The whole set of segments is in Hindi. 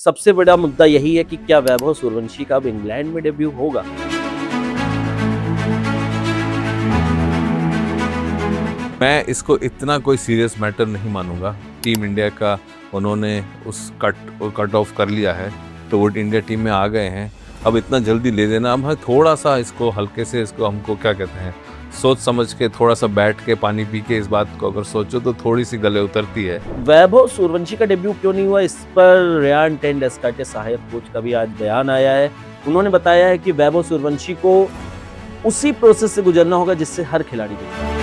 सबसे बड़ा मुद्दा यही है कि क्या वैभव सूर्यवंशी का अब इंग्लैंड में डेब्यू होगा? मैं इसको इतना कोई सीरियस मैटर नहीं मानूंगा। टीम इंडिया का उन्होंने उस कट ऑफ कर लिया है, तो वो इंडिया टीम में आ गए हैं। अब इतना जल्दी ले लेना, अब थोड़ा सा इसको हल्के से, इसको हमको क्या कहते हैं, सोच समझ के, थोड़ा सा बैठ के पानी पी के इस बात को अगर सोचो तो थोड़ी सी गले उतरती है। वैभव सूर्यवंशी का डेब्यू क्यों नहीं हुआ, इस पर रेयान टेंडुलकर के सहायक कोच का भी आज बयान आया है। उन्होंने बताया है कि वैभव सूर्यवंशी को उसी प्रोसेस से गुजरना होगा जिससे हर खिलाड़ी गुजरता है।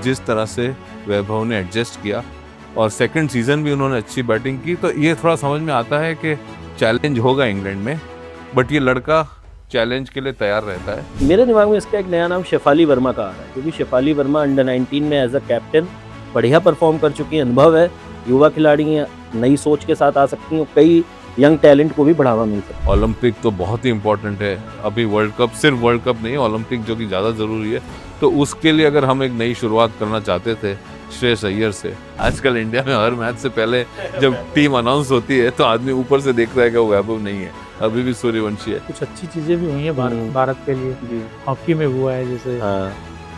जिस तरह से वैभव ने एडजस्ट किया और सेकंड सीजन भी उन्होंने अच्छी बैटिंग की, तो ये थोड़ा समझ में आता है कि चैलेंज होगा इंग्लैंड में, बट ये लड़का चैलेंज के लिए तैयार रहता है। मेरे दिमाग में इसका एक नया नाम शेफाली वर्मा का आ रहा है, क्योंकि शेफाली वर्मा अंडर 19 में एज अ कैप्टन बढ़िया परफॉर्म कर चुकी है, अनुभव है, युवा खिलाड़ी हैं, नई सोच के साथ आ सकती हैं, कई यंग टैलेंट को भी बढ़ावा मिल सकता है। ओलंपिक तो बहुत ही इंपॉर्टेंट है, अभी वर्ल्ड कप, सिर्फ वर्ल्ड कप नहीं, ओलंपिक जो कि ज़्यादा ज़रूरी है, तो उसके लिए अगर हम एक नई शुरुआत करना चाहते थे श्रेयस अय्यर से। आजकल इंडिया में हर मैच से पहले जब टीम अनाउंस होती है तो आदमी ऊपर से देखता है कि वो वैभव नहीं है, अभी भी सूर्यवंशी है। कुछ अच्छी चीजें भी हुई हैं भारत के लिए। हॉकी में हुआ है, जैसे हाँ।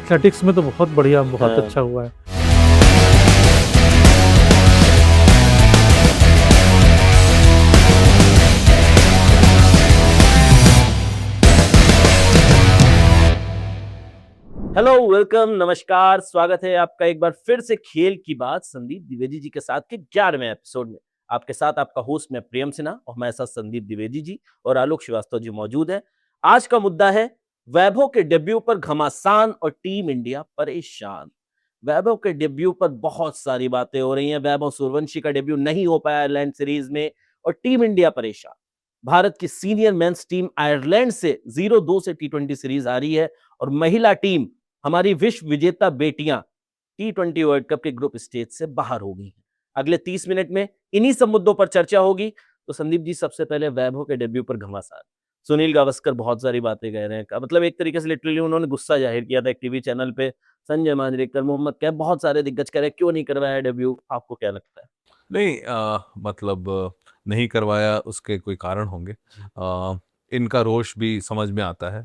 एथलेटिक्स में तो बहुत बढ़िया, बहुत हाँ। अच्छा हुआ है। हेलो, वेलकम, नमस्कार, स्वागत है आपका एक बार फिर से खेल की बात संदीप द्विवेदी जी के साथ के 11वें एपिसोड में। आपके साथ आपका होस्ट मैं प्रियम सिन्हा और हमारे साथ संदीप द्विवेदी जी और आलोक श्रीवास्तव जी मौजूद है। आज का मुद्दा है वैभव के डेब्यू पर घमासान और टीम इंडिया परेशान। वैभव के डेब्यू पर बहुत सारी बातें हो रही हैं। वैभव सूर्यवंशी का डेब्यू नहीं हो पाया आयरलैंड सीरीज में और टीम इंडिया परेशान। भारत की सीनियर मेंस टीम आयरलैंड से 0-2 से टी20 सीरीज आ रही है और महिला टीम, हमारी विश्व विजेता बेटियां, टी20 वर्ल्ड कप के ग्रुप स्टेज से बाहर हो गई हैं। अगले 30 मिनट में इन्हीं सब मुद्दों पर चर्चा होगी। तो संदीप जी, सबसे पहले वैभव के डेब्यू पर घमासान। सुनील गावस्कर बहुत सारी बातें कह रहे हैं, मतलब एक तरीके से लिटरली उन्होंने गुस्सा जाहिर किया था एक टीवी चैनल पे। संजय मांजरेकर, मोहम्मद कैफ, बहुत सारे दिग्गज कह रहे हैं क्यों नहीं करवाया डेब्यू, आपको क्या लगता है? नहीं, मतलब नहीं करवाया, उसके कोई कारण होंगे। इनका रोष भी समझ में आता है,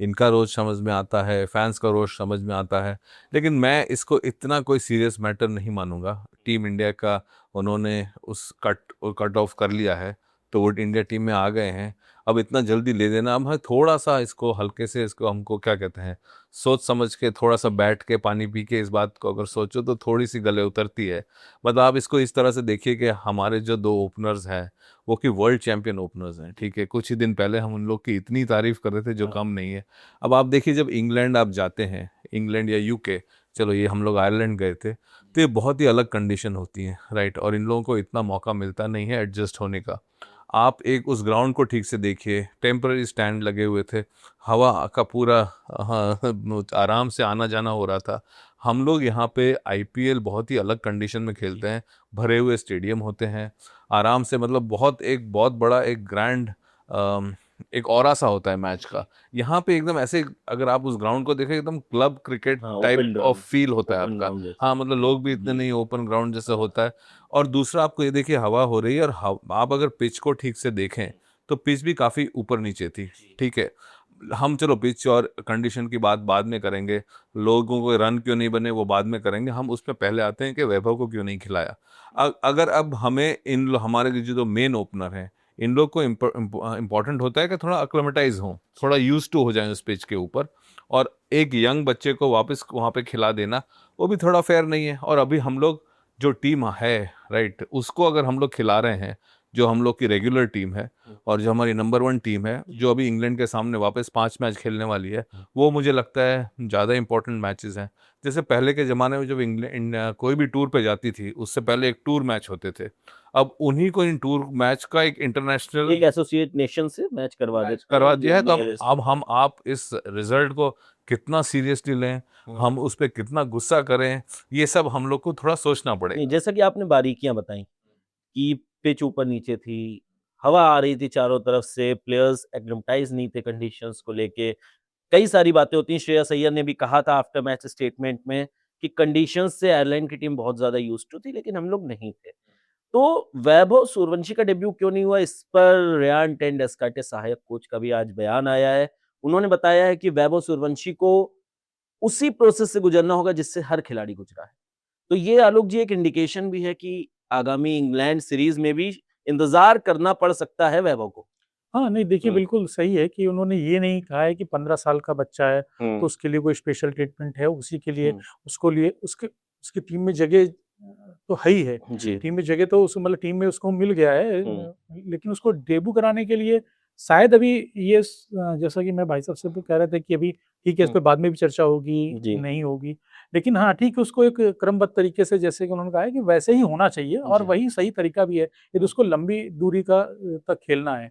इनका रोष समझ में आता है, फैंस का रोष समझ में आता है, लेकिन मैं इसको इतना कोई सीरियस मैटर नहीं मानूंगा। टीम इंडिया का उन्होंने उस कट ऑफ कर लिया है, तो वो इंडिया टीम में आ गए हैं। अब इतना जल्दी ले देना, अब थोड़ा सा इसको हल्के से, इसको हमको क्या कहते हैं, सोच समझ के, थोड़ा सा बैठ के पानी पी के इस बात को अगर सोचो तो थोड़ी सी गले उतरती है। मतलब आप इसको इस तरह से देखिए कि हमारे जो दो ओपनर्स हैं वो कि वर्ल्ड चैंपियन ओपनर्स हैं, ठीक है। कुछ ही दिन पहले हम उन लोग की इतनी तारीफ कर रहे थे जो कम नहीं है। अब आप देखिए, जब इंग्लैंड आप जाते हैं, इंग्लैंड या यूके, चलो ये हम लोग आयरलैंड गए थे, तो ये बहुत ही अलग कंडीशन होती है, राइट। और इन लोगों को इतना मौका मिलता नहीं है एडजस्ट होने का। आप एक उस ग्राउंड को ठीक से देखिए, टेम्पररी स्टैंड लगे हुए थे, हवा का पूरा, हाँ, आराम से आना जाना हो रहा था। हम लोग यहाँ पे आईपीएल बहुत ही अलग कंडीशन में खेलते हैं, भरे हुए स्टेडियम होते हैं, आराम से, मतलब बहुत बड़ा एक ग्रैंड एक ऑरा सा होता है मैच का। यहाँ पे एकदम ऐसे, अगर आप उस ग्राउंड को देखें, एकदम क्लब क्रिकेट हाँ, type open of ground, feel होता है ओपन आपका। ग्राउंड जैसा। हाँ, मतलब लोग भी इतने नहीं, ओपन ग्राउंड जैसा होता है। और दूसरा आपको ये देखिए, हवा हो रही है, और आप अगर पिच को ठीक से देखें तो पिच भी काफ़ी ऊपर नीचे थी, ठीक है। हम चलो पिच और कंडीशन की बात बाद में करेंगे, लोगों को रन क्यों नहीं बने वो बाद में करेंगे, हम उस पर पहले आते हैं कि वैभव को क्यों नहीं खिलाया। अगर अब हमें हमारे जो मेन ओपनर हैं, इन लोग को इम्पोर्टेंट होता है कि थोड़ा अक्लेमेटाइज हों, थोड़ा यूज टू हो जाए उस पिच के ऊपर, और एक यंग बच्चे को वापस वहाँ पे खिला देना वो भी थोड़ा फेयर नहीं है। और अभी हम लोग जो टीम है, राइट, उसको अगर हम लोग खिला रहे हैं, जो हम लोग की रेगुलर टीम है और जो हमारी नंबर 1 टीम है, जो अभी इंग्लैंड के सामने वापस 5 मैच खेलने वाली है, वो मुझे लगता है ज़्यादा इंपॉर्टेंट मैचेस हैं। जैसे पहले के ज़माने में जब इंग्लैंड कोई भी टूर पे जाती थी, उससे पहले एक टूर मैच होते थे। अब उन्हीं को इन टूर मैच का एक इंटरनेशनल एक एसोसिएट नेशन से मैच करवा देते करवा हैं, दिया है। तो nearest। अब हम आप इस रिजल्ट को कितना सीरियसली लें, हम उस पर कितना गुस्सा करें, ये सब हम लोग को थोड़ा सोचना नहीं, पड़ेगा। जैसा कि आपने बारीकियां बताई कि पिच ऊपर नीचे थी, हवा आ रही थी चारों तरफ से, प्लेयर्स एक्लिमेटाइज नहीं थे कंडीशंस को लेके, कई सारी बातें होती हैं। श्रेयस अय्यर ने भी कहा था आफ्टर मैच स्टेटमेंट में कि कंडीशंस से आयरलैंड की टीम बहुत ज़्यादा यूज्ड टू थी, लेकिन हम लोग नहीं थे। तो वैभव सूर्यवंशी का डेब्यू क्यों नहीं हुआ, इस पर रेयान टेन डेस्कार्टे सहायक कोच का भी आज बयान आया है। उन्होंने बताया है कि वैभव सूर्यवंशी को उसी प्रोसेस से गुजरना होगा जिससे हर खिलाड़ी गुजरा है। तो ये आलोक जी एक इंडिकेशन भी है कि आगामी इंग्लैंड सीरीज में भी इंतजार करना पड़ सकता है वैभव को। हाँ, नहीं देखिए बिल्कुल सही है कि उन्होंने ये नहीं कहा है कि 15 साल का बच्चा है, तो उसके लिए कोई स्पेशल ट्रीटमेंट है, उसी के लिए उसको लिए उसके उसकी टीम में जगह तो है ही है। जी। टीम में जगह तो उस मतलब टीम में उसको मिल गया है, लेकिन उसको डेब्यू कराने के लिए शायद अभी ये जैसा कि मैं भाई साहब से भी कह रहे थे कि अभी ठीक है, इस पे बाद में भी चर्चा होगी, जी। नहीं होगी। लेकिन हाँ, ठीक है, उसको एक क्रमबद्ध तरीके से जैसे कि उन्होंने कहा है कि वैसे ही होना चाहिए और जी। वही सही तरीका भी है। यदि उसको लंबी दूरी का तक खेलना है,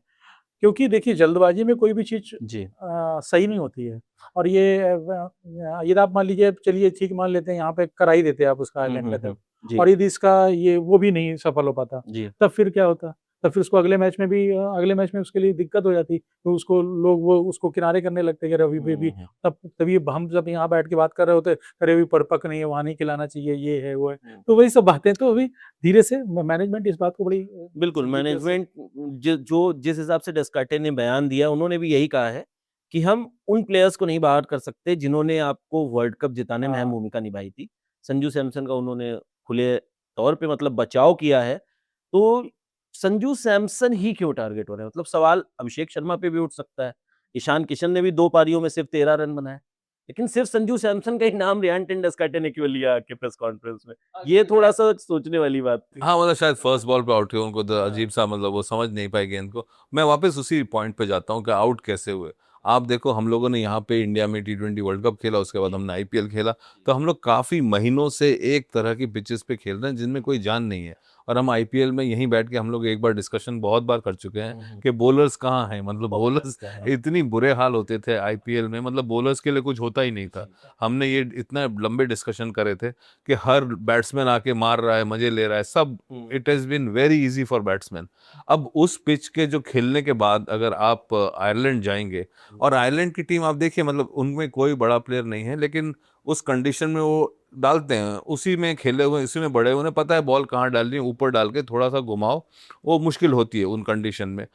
क्योंकि देखिए जल्दबाजी में कोई भी चीज़ जी। सही नहीं होती है और यदि आप मान लीजिए चलिए ठीक मान लेते हैं यहाँ पे करा ही देते हैं आप उसका आयरलैंड का तब जी। और यदि इसका ये वो भी नहीं सफल हो पाता, जी। तब फिर क्या होता? तब फिर उसको अगले मैच में उसके लिए दिक्कत हो जाती। तो उसको लोग वो उसको किनारे करने लगते कि अरे अभी भी तब तभी हम जब यहाँ बैठ के बात कर रहे होते, अरे अभी परिपक्व नहीं है, वहाँ नहीं खिलाना चाहिए, ये है, वो है। तो वही सब बातें तो अभी धीरे से मैनेजमेंट इस बात को बड़ी बिल्कुल, बारीकी से मैनेजमेंट जो जिस हिसाब से डेस्कार्टे ने बयान दिया, उन्होंने भी यही कहा है कि हम उन प्लेयर्स को नहीं बाहर कर सकते जिन्होंने आपको वर्ल्ड कप जिताने में अहम हाँ। भूमिका निभाई थी। संजू सैमसन का उन्होंने खुले तौर पे मतलब बचाव किया है। तो संजू सैमसन ही क्यों टारगेट हो रहे हैं? मतलब सवाल अभिषेक शर्मा पे भी उठ सकता है। ईशान किशन ने भी 2 पारियों में सिर्फ 13 रन बनाए। लेकिन सिर्फ संजू सैमसन का ही नाम रेयान टेन डेस्कार्टे ने क्यों लिया आके प्रेस कॉन्फ्रेंस में? ये थोड़ा-सा सोचने वाली बात थी। हाँ, मतलब शायद फर्स्ट बॉल पे आउट हुए, उनको तो अजीब सा मतलब वो समझ नहीं पाए गेंद को। मैं वापस उसी पॉइंट पे जाता हूँ कि आउट कैसे हुए। आप देखो, हम लोगों ने यहाँ पे इंडिया में टी20 वर्ल्ड कप खेला, उसके बाद हमने आईपीएल खेला, तो हम लोग काफ़ी महीनों से एक तरह की पिचेस पे खेल रहे हैं जिनमें कोई जान नहीं है। और हम आईपीएल में यहीं बैठ के हम लोग एक बार डिस्कशन बहुत बार कर चुके हैं कि बॉलर्स कहाँ हैं, मतलब बॉलर्स इतनी बुरे हाल होते थे आईपीएल में, मतलब बॉलर्स के लिए कुछ होता ही नहीं था। हमने ये इतना लंबे डिस्कशन करे थे कि हर बैट्समैन आके मार रहा है, मजे ले रहा है, सब it has been very easy for batsman. अब उस पिच के जो खेलने के बाद अगर आप आयरलैंड जाएंगे, और आयरलैंड की टीम आप देखिए, मतलब उनमें कोई बड़ा प्लेयर नहीं है, लेकिन उस कंडीशन में वो डालते हैं, उसी में खेले हुए, इसी में बड़े, उन्हें पता है बॉल कहाँ डालनी है, ऊपर डाल के थोड़ा सा घुमाओ, वो मुश्किल होती है उन कंडीशन में।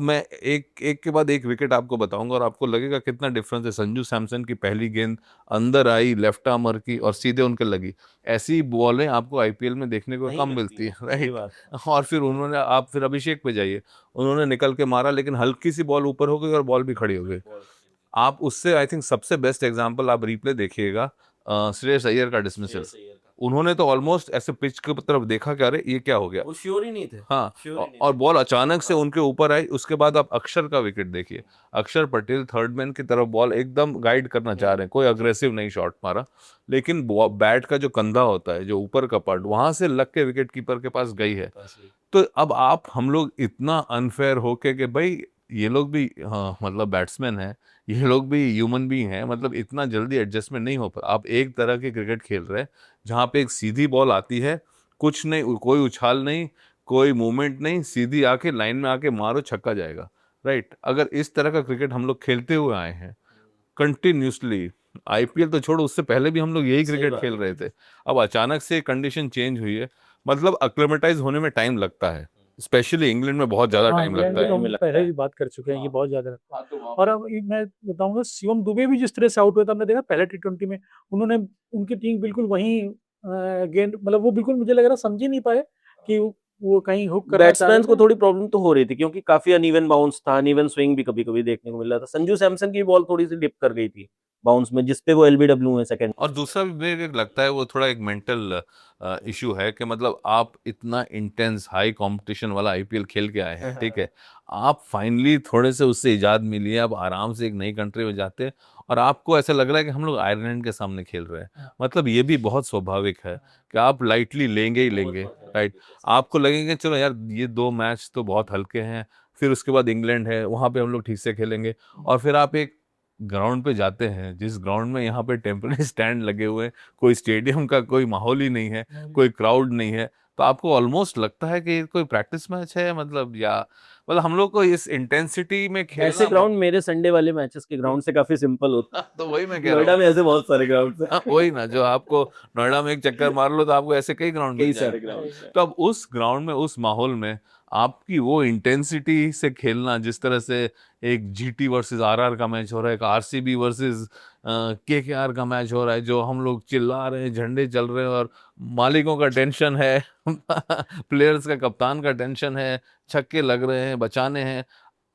मैं एक एक के बाद एक विकेट आपको बताऊंगा और आपको लगेगा कितना डिफरेंस है। संजू सैमसन की पहली गेंद अंदर आई लेफ्ट आर्मर की और सीधे उनके लगी। ऐसी बॉलें आपको आईपीएल में देखने को कम मिलती है, राइट। और फिर उन्होंने, आप फिर अभिषेक पे जाइए, उन्होंने निकल के मारा, लेकिन हल्की सी बॉल ऊपर हो गई और बॉल भी खड़ी हो गई। आप उससे आई थिंक सबसे बेस्ट एग्जांपल आप रिप्ले देखिएगा, श्रेयस अय्यर का डिसमिसल। उन्होंने तो ऑलमोस्ट ऐसे पिच की तरफ देखा कि अरे ये क्या हो गया, वो श्योर ही नहीं थे। हाँ, श्योर ही नहीं और थे। बॉल अचानक से उनके ऊपर आई। उसके बाद आप अक्षर का विकेट देखिए, अक्षर पटेल थर्ड मैन की तरफ बॉल एकदम गाइड करना चाह रहे हैं, कोई अग्रेसिव नहीं शॉट मारा, लेकिन बैट का जो कंधा होता है, जो ऊपर का पार्ट, वहां से लग के विकेट कीपर के पास गई है। तो अब हम लोग इतना अनफेयर होके कि भाई ये लोग भी, हाँ, मतलब बैट्समैन है, ये लोग भी ह्यूमन बीइंग है, मतलब इतना जल्दी एडजस्टमेंट नहीं हो पाता। आप एक तरह के क्रिकेट खेल रहे हैं जहाँ पे एक सीधी बॉल आती है, कुछ नहीं, कोई उछाल नहीं, कोई मूवमेंट नहीं, सीधी आके लाइन में आके मारो, छक्का जाएगा, राइट। अगर इस तरह का क्रिकेट हम लोग खेलते हुए आए हैं कंटिन्यूसली, आईपीएल तो छोड़ो, उससे पहले भी हम लोग यही क्रिकेट खेल रहे थे, अब अचानक से कंडीशन चेंज हुई है, मतलब अक्लेमेटाइज होने में टाइम लगता है, स्पेशली इंग्लैंड में बहुत ज्यादा हाँ, टाइम इंग्लैंड लगता की तो है। हम पहले भी बात कर चुके हैं कि बहुत ज़्यादा लगता है। और अब एक मैं बताऊँगा, शिवम दुबे भी जिस तरह से आउट हुए थे, हमने देखा पहले टी20 में, उन्होंने उनकी टीम बिल्कुल वहीं गेंद मतलब वो बिल्कुल मुझे लग रहा समझ ही नहीं पाए कि वो कहीं हुक करना चाह रहे बैट्समैन को थे। थोड़ी प्रॉब्लम तो हो रही थी क्योंकि काफी अनइवन बाउंस था, अनइवन स्विंग भी कभी-कभी देखने को मिल रहा था। संजू सैमसन की बॉल थोड़ी-सी डिप कर गई थी बाउंस में, जिस पे वो एलबीडब्ल्यू में सेकंड। और दूसरा भी मुझे लगता है वो थोड़ा एक मेंटल इशू है कि मतलब आप इतना इंटेंस हाई कंपटीशन वाला आईपीएल खेल के आए हैं, ठीक है, आप फाइनली थोड़े से उससे इजाद मिली है, आप आराम से एक नई कंट्री में जाते हैं और आपको ऐसा लग रहा है कि हम लोग आयरलैंड के सामने खेल रहे हैं। मतलब ये भी बहुत स्वाभाविक है कि आप लाइटली लेंगे ही लेंगे, राइट। आपको लगेंगे चलो यार ये 2 मैच तो बहुत हल्के हैं, फिर उसके बाद इंग्लैंड है, वहाँ पे हम लोग ठीक से खेलेंगे, और फिर आप एक ग्राउंड पे जाते हैं जिस ग्राउंड में यहाँ पे टेम्परेरी स्टैंड लगे हुए हैं, कोई स्टेडियम का कोई माहौल ही नहीं है, कोई क्राउड नहीं है, तो आपको ऑलमोस्ट लगता है कि ये कोई प्रैक्टिस मैच है, मतलब, या मतलब हम लोग को इस इंटेंसिटी में ऐसे खेलना ग्राउंड मेरे संडे वाले मैचेस के ग्राउंड से काफी सिंपल होता है। तो वही मैं कह रहा नोएडा हूँ। में ऐसे बहुत सारे ग्राउंड है। हाँ, वही ना, जो आपको नोएडा में एक चक्कर मार लो तो आपको ऐसे कई ग्राउंड कई मिल सारे जाएंगे। ग्राउंड तो अब उस ग्राउंड में, उस माहौल में आपकी वो इंटेंसिटी से खेलना, जिस तरह से एक जीटी वर्सेस आरआर का मैच हो रहा है, एक आरसीबी वर्सेस केकेआर का मैच हो रहा है, जो हम लोग चिल्ला रहे हैं, झंडे चल रहे हैं और मालिकों का टेंशन है प्लेयर्स का, कप्तान का टेंशन है, छक्के लग रहे हैं, बचाने हैं।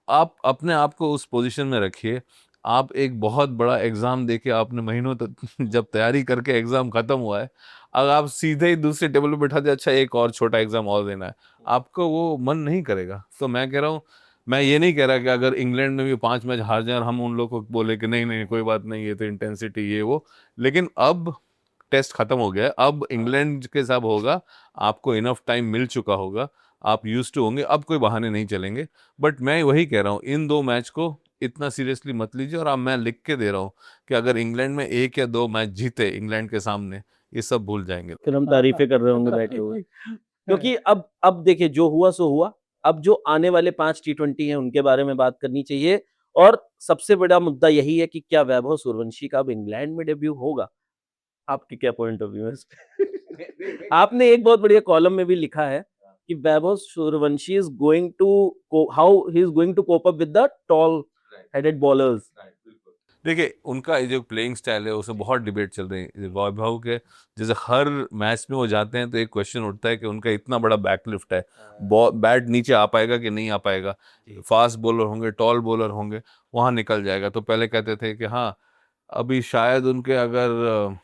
आप अपने आप को उस पोजीशन में रखिए। आप एक बहुत बड़ा एग्जाम देके आपने महीनों तक जब तैयारी करके एग्जाम खत्म हुआ है, अगर आप सीधे ही दूसरे टेबल पे बैठा दे, अच्छा एक और छोटा एग्जाम और देना है, आपको वो मन नहीं करेगा। तो मैं कह रहा हूँ, मैं ये नहीं कह रहा कि अगर इंग्लैंड में भी 5 मैच हार जाए और हम उन लोगों को बोले कि नहीं नहीं कोई बात नहीं, ये तो इंटेंसिटी ये वो, लेकिन अब टेस्ट खत्म हो गया है, अब इंग्लैंड के साथ होगा, आपको इनफ टाइम मिल चुका होगा, आप यूज्ड टू होंगे, अब कोई बहाने नहीं चलेंगे। बट मैं वही कह रहा हूँ, इन 2 मैच को इतना सीरियसली मत लीजिए। और अब मैं लिख के दे रहा हूँ कि अगर इंग्लैंड में 1 या 2 मैच जीते इंग्लैंड के सामने, ये सब भूल जाएंगे। फिर हम तारीफें कर रहे होंगे बैठे हुए, क्योंकि अब देखिए जो हुआ सो हुआ। अब जो आने वाले 5 टी20 हैं उनके बारे में बात करनी चाहिए, और सबसे बड़ा मुद्दा यही है कि क्या वैभव सूर्यवंशी का अब इंग्लैंड में डेब्यू होगा? आपके क्या पॉइंट ऑफ व्यू है इस पे? आपने एक बहुत बढ़िया कॉलम में भी लिखा है कि Vaibhav Suryavanshi is going to how he is going to cope up with the tall headed bowlers. देखिए, उनका ये जो प्लेइंग स्टाइल है उसमें बहुत डिबेट चल रही है वैभव के। जैसे हर मैच में वो जाते हैं तो एक क्वेश्चन उठता है कि उनका इतना बड़ा बैकलिफ्ट है, बैट नीचे आ पाएगा कि नहीं आ पाएगा, फास्ट बॉलर होंगे, टॉल बॉलर होंगे, वहां निकल जाएगा। तो पहले कहते थे कि हाँ, अभी शायद उनके अगर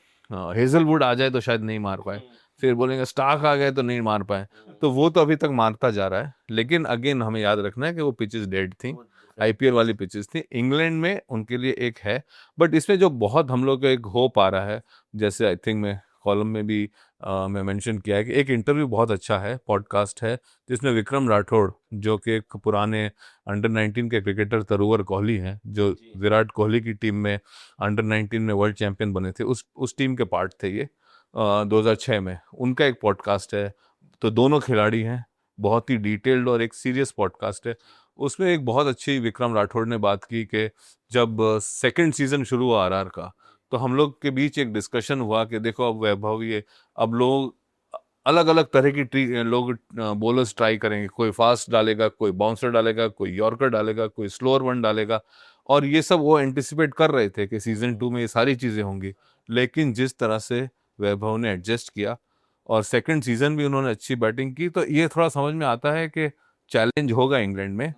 हेजलवुड आ जाए तो शायद नहीं मार पाए, फिर बोलेंगे स्टार्क आ गए तो नहीं मार पाए। तो वो तो अभी तक मारता जा रहा है, लेकिन अगेन हमें याद रखना है कि वो पिचेस डेड थी, आईपीएल वाली पिचेस थी। इंग्लैंड में उनके लिए एक है, बट इसमें जो बहुत हम लोग को एक होप आ रहा है, जैसे आई थिंक मैं कॉलम में भी मैं मेंशन किया है कि एक इंटरव्यू बहुत अच्छा है, पॉडकास्ट है, जिसमें विक्रम राठौड़, जो कि एक पुराने अंडर-19 के क्रिकेटर तरुवर कोहली हैं, जो विराट कोहली की टीम में अंडर-19 में वर्ल्ड चैंपियन बने थे, उस टीम के पार्ट थे ये 2006 में। उनका एक पॉडकास्ट है, तो दोनों खिलाड़ी हैं, बहुत ही डिटेल्ड और एक सीरियस पॉडकास्ट है। उसमें एक बहुत अच्छी विक्रम राठौड़ ने बात की कि जब सेकंड सीजन शुरू हुआ आरआर का, तो हम लोग के बीच एक डिस्कशन हुआ कि देखो अब वैभव, ये अब लोग अलग अलग तरह की लोग बॉलर्स ट्राई करेंगे, कोई फास्ट डालेगा, कोई बाउंसर डालेगा, कोई यॉर्कर डालेगा, कोई स्लोअर वन डालेगा, और ये सब वो एंटिसिपेट कर रहे थे कि सीजन 2 में ये सारी चीजें होंगी। लेकिन जिस तरह से वैभव ने एडजस्ट किया और सेकंड सीजन भी उन्होंने अच्छी बैटिंग की, तो ये थोड़ा समझ में आता है कि चैलेंज होगा इंग्लैंड में,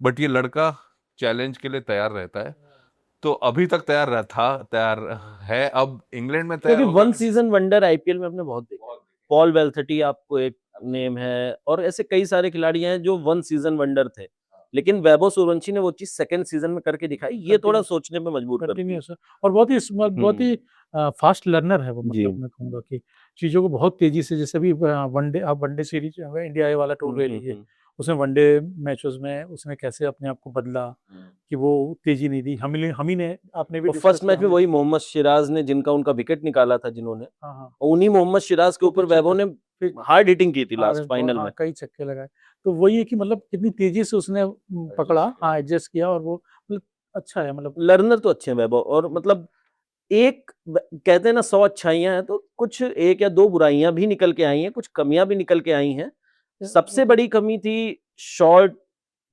बट ये लड़का चैलेंज के लिए तैयार रहता है। तो अभी तक तैयार है, अब इंग्लैंड में तैयार क्योंकि होगा। वन सीजन वंडर आईपीएल में हमने बहुत देखा। पॉल वेल्थटी आपको एक नेम है, और ऐसे कई सारे खिलाड़ी हैं जो वन सीजन वंडर थे, लेकिन वैभव सूर्यवंशी ने वो चीज सेकंड सीजन में करके दिखाई। ये थोड़ा सोचने पे मजबूर करती है। कंटिन्यूअस और बहुत ही बहुत ही फास्ट लर्नर है वो, जी। मतलब मैं कहूँगा कि चीज़ों को बहुत तेजी से, जैसे अभी वनडे, आप वनडे सीरीज इंडिया ए वाला टूर ले लीजिए, उसमें वनडे मैचेस में उसने कैसे अपने आप को बदला, कि वो तेजी नहीं दी। हम ही ने, आपने भी और फर्स्ट मैच में वही मोहम्मद सिराज ने जिनका उनका विकेट निकाला था, जिन्होंने, हाँ हाँ उन्हीं मोहम्मद सिराज के ऊपर वैभव ने फिर हार्ड हिटिंग की थी लास्ट फाइनल में। कई छक्के लगाए। तो वही है कि मतलब कितनी तेजी से उसने पकड़ा, हाँ एडजस्ट किया, और वो मतलब अच्छा है, मतलब लर्नर तो अच्छे हैं वैभव, और मतलब कहते हैं ना 100 अच्छाइयां हैं, तो कुछ 1 या 2 बुराइयां भी निकल के आई हैं, कुछ कमियां भी निकल के आई हैं। सबसे बड़ी कमी थी शॉर्ट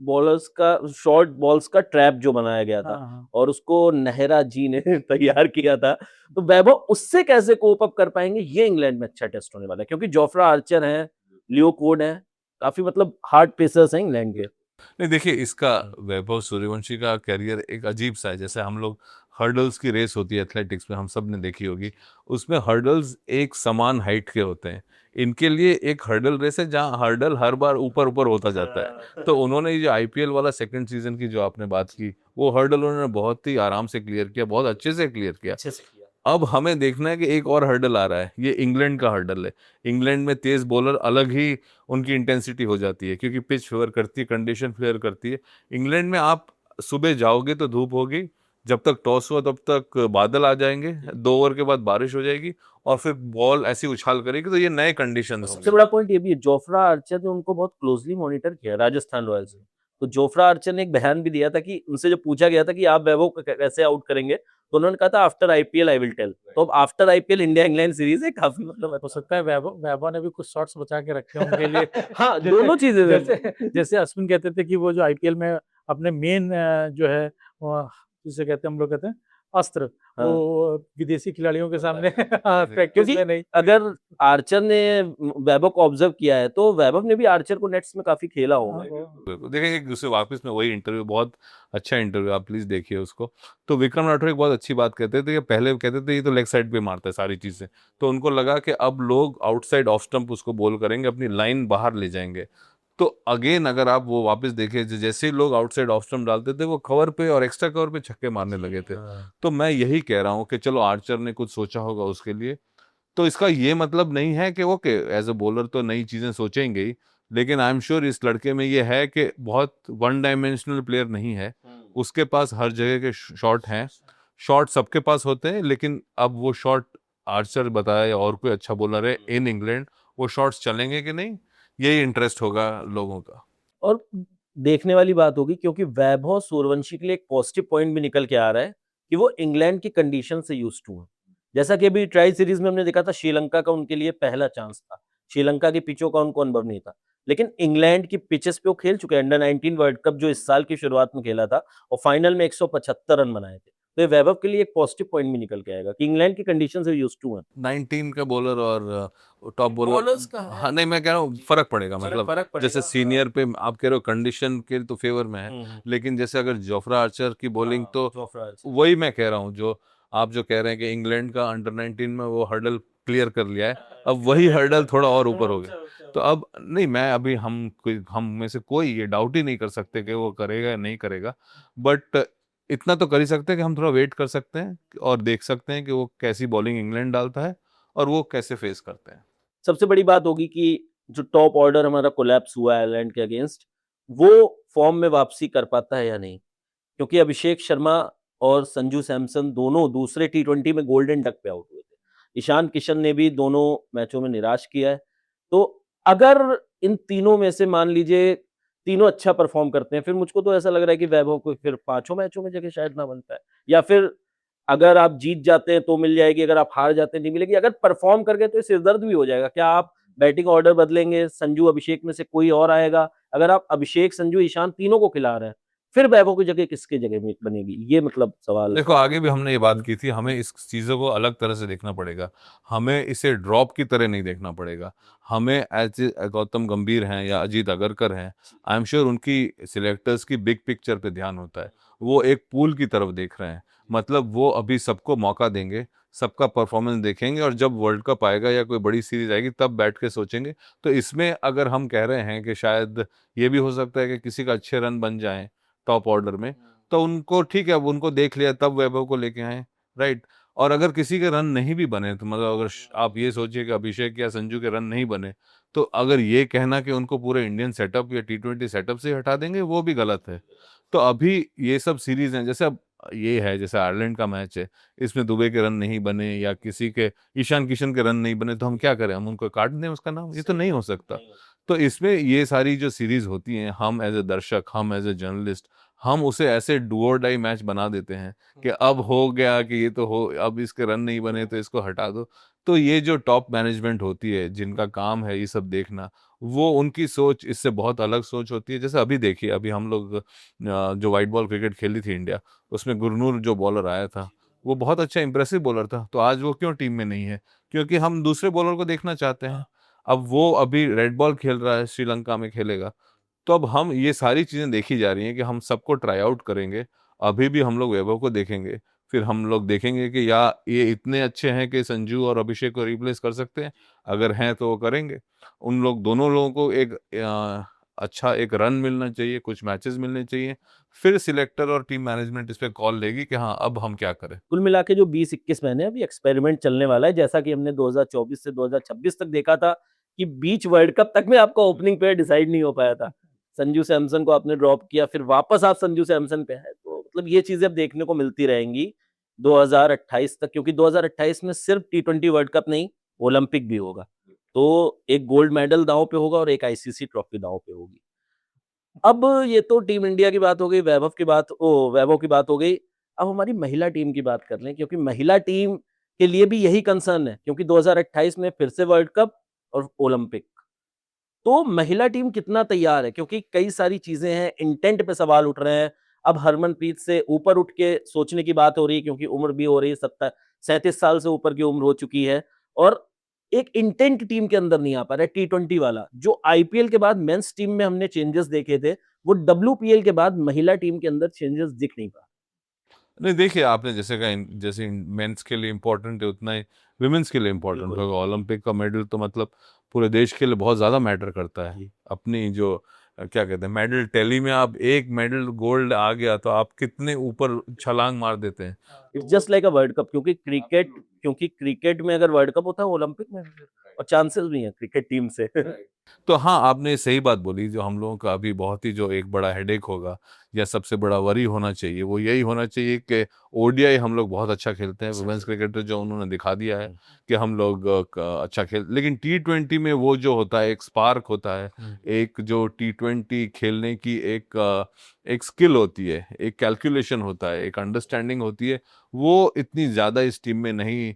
शॉर्ट बॉल्स का ट्रैप जो बनाया गया था, हाँ। और उसको नेहरा जी ने तैयार किया था। तो वैभव उससे कैसे कोप अप कर पाएंगे, ये इंग्लैंड में अच्छा टेस्ट होने वाला है, क्योंकि जोफ्रा आर्चर हैं, लियो कोड हैं, काफी मतलब हार्ड पेसर्स हैं इंग्लैंड के। नहीं, देखिए, इसका वैभव सूर्यवंशी का कैरियर एक अजीब सा है। जैसे हम लोग हर्डल्स की रेस होती है एथलेटिक्स में, हम सब ने देखी होगी, उसमें हर्डल्स एक समान हाइट के होते हैं। इनके लिए एक हर्डल रेस है जहां हर्डल हर बार ऊपर ऊपर होता जाता है। तो उन्होंने ये जो आईपीएल वाला सेकंड सीजन की जो आपने बात की, वो हर्डल उन्होंने बहुत ही आराम से क्लियर किया, बहुत अच्छे से क्लियर किया। अच्छे से किया। अब हमें देखना है कि एक और हर्डल आ रहा है, ये इंग्लैंड का हर्डल है। इंग्लैंड में तेज बॉलर अलग ही उनकी इंटेंसिटी हो जाती है, क्योंकि पिच फेवर करती है, कंडीशन फेवर करती है। इंग्लैंड में आप सुबह जाओगे तो धूप होगी, जब तक टॉस हुआ तब तक बादल आ जाएंगे, 2 ओवर के बाद बारिश हो जाएगी, और फिर बॉल ऐसी उछाल करेगी। तो ये नए कंडीशन सबसे बड़ा पॉइंट ये भी है, जोफ्रा आर्चर ने उनको बहुत क्लोजली मॉनिटर किया राजस्थान रॉयल्स ने। तो जोफ्रा आर्चर ने एक बयान भी दिया था कि उनसे जो पूछा गया था कि आप वैभव को कैसे आउट करेंगे, तो उन्होंने कहा था after IPL I will tell. तो अब after IPL India England series है, काफी मतलब हो सकता है वैभव वैभव ने भी कुछ शॉट्स बचा के रखे हों उनके लिए। हाँ, जैसे दोनों चीजें जैसे अश्विन कहते थे कि वो जो आईपीएल में अपने मेन जो है जिसे कहते हैं हम लोग कहते हैं अस्त्र, वो विदेशी खिलाड़ियों के सामने प्रैक्टिस में नहीं। अगर आर्चर ने वैभव को ऑब्जर्व किया है तो वैभव ने भी आर्चर को नेट्स में काफी खेला होगा। देखेंगे एक दूसरे वापस में वही इंटरव्यू, बहुत अच्छा इंटरव्यू, आप प्लीज देखिए उसको। तो विक्रम राठौर एक बहुत अच्छी बात कहते थे कि पहले कहते थे ये तो लेग साइड पे मारता है सारी चीजें, तो उनको लगा कि अब लोग आउटसाइड ऑफ स्टंप उसको बॉल करेंगे, अपनी लाइन बाहर ले जाएंगे। तो अगेन अगर आप वो वापस देखें, जैसे ही लोग आउटसाइड ऑफ स्टंप डालते थे वो कवर पे और एक्स्ट्रा कवर पे छक्के मारने लगे थे। तो मैं यही कह रहा हूँ कि चलो आर्चर ने कुछ सोचा होगा उसके लिए, तो इसका ये मतलब नहीं है कि ओके एज अ बॉलर तो नई चीजें सोचेंगे ही, लेकिन आई एम श्योर इस लड़के में ये है कि बहुत वन डायमेंशनल प्लेयर नहीं है, उसके पास हर जगह के शॉट हैं। शॉट सबके पास होते हैं, लेकिन अब वो शॉट आर्चर बताया या और कोई अच्छा बॉलर है इन इंग्लैंड, वो शॉट्स चलेंगे कि नहीं, यही इंटरेस्ट होगा लोगों का। और देखने वाली बात होगी, क्योंकि वैभव सूर्यवंशी के लिए एक पॉजिटिव पॉइंट भी निकल के आ रहा है कि वो इंग्लैंड की कंडीशन से यूज्ड टू है। जैसा कि अभी ट्राई सीरीज में हमने देखा था, श्रीलंका का उनके लिए पहला चांस था, श्रीलंका की पिचों का उनको अनुभव नहीं था, लेकिन इंग्लैंड की पिचेस पे वो खेल चुके हैं। अंडर 19 वर्ल्ड कप जो इस साल की शुरुआत में खेला था और फाइनल में 175 रन बनाए थे। तो ये वैभव के लिए एक पॉजिटिव पॉइंट भी निकल के आएगा कि इंग्लैंड की कंडीशन से यूज्ड टू है। 19 का बॉलर और टॉप बॉलर, बॉलर्स का है। हाँ नहीं मैं कह रहा हूँ फर्क पड़ेगा, मतलब फर्क पड़ेगा, जैसे सीनियर पे आप कह रहे हो कंडीशन के तो फेवर में है, लेकिन जैसे अगर जोफ्रा आर्चर की बॉलिंग, तो वही मैं कह रहा हूँ जो आप जो कह रहे हैं कि इंग्लैंड का अंडर 19 में वो हर्डल क्लियर कर लिया है, अब वही हर्डल थोड़ा और ऊपर हो गया। तो अब नहीं, मैं अभी हम में से कोई ये डाउट ही नहीं कर सकते कि वो करेगा या नहीं करेगा, बट इतना तो कर ही सकते हैं कि हम थोड़ा वेट कर सकते हैं और देख सकते हैं कि वो कैसी बॉलिंग इंग्लैंड डालता है और वो कैसे फेस करते हैं। सबसे बड़ी बात होगी कि जो टॉप ऑर्डर हमारा कोलैप्स हुआ है आयरलैंड के अगेंस्ट, वो फॉर्म में वापसी कर पाता है या नहीं, क्योंकि अभिषेक शर्मा और संजू सैमसन दोनों दूसरे टी20 में गोल्डन डक पे आउट हुए थे। ईशान किशन ने भी दोनों मैचों में निराश किया है। तो अगर इन तीनों में से मान लीजिए तीनों अच्छा परफॉर्म करते हैं, फिर मुझको तो ऐसा लग रहा है कि वैभव को फिर 5 मैचों में जगह शायद ना बन पाए, या फिर अगर आप जीत जाते हैं तो मिल जाएगी, अगर आप हार जाते हैं नहीं मिलेगी। अगर परफॉर्म कर गए तो ये सिरदर्द भी हो जाएगा। क्या आप बैटिंग ऑर्डर बदलेंगे, संजू अभिषेक में से कोई और आएगा? अगर आप अभिषेक, संजू, ईशान तीनों को खिला रहे हैं, फिर वैभव की जगह किसकी जगह में बनेगी? ये मतलब सवाल है। देखो आगे भी हमने ये बात की थी, हमें इस चीज़ों को अलग तरह से देखना पड़ेगा, हमें इसे ड्रॉप की तरह नहीं देखना पड़ेगा। हमें एज गौतम गंभीर हैं या अजीत अगरकर हैं, आई एम श्योर उनकी सिलेक्टर्स की बिग पिक्चर पे ध्यान होता है, वो एक पूल की तरफ देख रहे हैं, मतलब वो अभी सबको मौका देंगे, सबका परफॉर्मेंस देखेंगे, और जब वर्ल्ड कप आएगा या कोई बड़ी सीरीज आएगी तब बैठ के सोचेंगे। तो इसमें अगर हम कह रहे हैं कि शायद ये भी हो सकता है कि किसी का अच्छे रन बन जाए टॉप ऑर्डर में, तो उनको ठीक है, अब उनको देख लिया तब वैभव को लेके आए, राइट। और अगर किसी के रन नहीं भी बने, तो मतलब अगर आप ये सोचिए कि अभिषेक या संजू के रन नहीं बने, तो अगर ये कहना कि उनको पूरे इंडियन सेटअप या टी20 सेटअप से हटा देंगे, वो भी गलत है। तो अभी ये सब सीरीज हैं, जैसे अब ये है, जैसे आयरलैंड का मैच है, इसमें दुबे के रन नहीं बने या किसी के ईशान किशन के रन नहीं बने, तो हम क्या करें, हम उनको काट दें उसका नाम? ये तो नहीं हो सकता। तो इसमें ये सारी जो सीरीज होती हैं, हम एज ए दर्शक, हम एज ए जर्नलिस्ट, हम उसे ऐसे डू और डाई मैच बना देते हैं कि अब हो गया कि ये तो हो, अब इसके रन नहीं बने तो इसको हटा दो। तो ये जो टॉप मैनेजमेंट होती है, जिनका काम है ये सब देखना, वो उनकी सोच इससे बहुत अलग सोच होती है। जैसे अभी देखिए, अभी हम लोग जो वाइट बॉल क्रिकेट खेली थी इंडिया, उसमें गुरनूर जो बॉलर आया था, वो बहुत अच्छा इंप्रेसिव बॉलर था, तो आज वो क्यों टीम में नहीं है? क्योंकि हम दूसरे बॉलर को देखना चाहते हैं। अब वो अभी रेड बॉल खेल रहा है, श्रीलंका में खेलेगा, तो अब हम ये सारी चीज़ें देखी जा रही हैं कि हम सबको ट्राई आउट करेंगे। अभी भी हम लोग वैभव को देखेंगे, फिर हम लोग देखेंगे कि या ये इतने अच्छे हैं कि संजू और अभिषेक को रिप्लेस कर सकते हैं, अगर हैं तो वो करेंगे। उन लोग दोनों लोगों को एक अच्छा एक रन मिलना चाहिए, कुछ मैचेस मिलने चाहिए, फिर सिलेक्टर और टीम मैनेजमेंट इस पे कॉल लेगी कि हाँ अब हम क्या करें। कुल मिला के जो 20-21 महीने अभी एक्सपेरिमेंट चलने वाला है, जैसा कि हमने 2024 से 2026 तक देखा था कि बीच वर्ल्ड कप तक में आपका ओपनिंग पेयर डिसाइड नहीं हो पाया था। संजू सैमसन को आपने ड्रॉप किया, फिर वापस आप संजू सैमसन पे आए, तो मतलब ये चीजें अब देखने को मिलती रहेंगी 2028 तक, क्योंकि 2028 में सिर्फ टी20 वर्ल्ड कप नहीं, ओलंपिक भी होगा। तो एक गोल्ड मेडल दांव पे होगा और एक आईसीसी ट्रॉफी दांव पे होगी। अब ये तो टीम इंडिया की बात हो गई, वैभव की बात हो गई। अब हमारी महिला टीम की बात कर लें, क्योंकि महिला टीम के लिए भी यही कंसर्न है, क्योंकि 2028 में फिर से वर्ल्ड कप और ओलंपिक। तो महिला टीम कितना तैयार है? क्योंकि कई सारी चीज़ें हैं, इंटेंट पे सवाल उठ रहे हैं। अब हरमनप्रीत से ऊपर उठ के सोचने की बात हो रही है, क्योंकि उम्र भी हो रही है, 37 साल से ऊपर की उम्र हो चुकी है और एक इंटेंट टीम के अंदर नहीं आ पा रहा है टी-20 वाला। जो आईपीएल के बाद मेंस टीम में हमने चेंजेस देखे थे, वो डब्ल्यूपीएल के बाद महिला टीम के अंदर चेंजेस दिख नहीं पा नहीं देखिए, आपने जैसे कहा जैसे मेंस के लिए इम्पोर्टेंट है उतना ही विमेंस के लिए इम्पोर्टेंट बिल्कुल। होगा। ओलंपिक का मेडल तो मतलब पूरे देश के लिए बहुत ज़्यादा मैटर करता है। जी। अपनी जो क्या कहते हैं मेडल टैली में आप एक मेडल गोल्ड आ गया तो आप कितने ऊपर छलांग मार देते हैं। It's just like a world cup, क्योंकि क्रिकेट में अगर वर्ल्ड कप होता है, ओलंपिक में भी फिर और चांसेस भी हैं क्रिकेट टीम से। तो हाँ, आपने सही बात बोली। जो हम लोगों का अभी बहुत ही जो एक बड़ा हेडेक होगा या सबसे बड़ा वरी होना चाहिए, वो यही होना चाहिए कि ओडीआई हम लोग बहुत अच्छा खेलते हैं। वुमेन्स क्रिकेटर जो उन्होंने दिखा दिया है कि हम लोग अच्छा खेल, लेकिन टी20 में वो जो होता है एक स्पार्क होता है, एक जो टी20 खेलने की एक स्किल होती है, एक कैलकुलेशन होता है, एक अंडरस्टैंडिंग होती है, वो इतनी ज़्यादा इस टीम में नहीं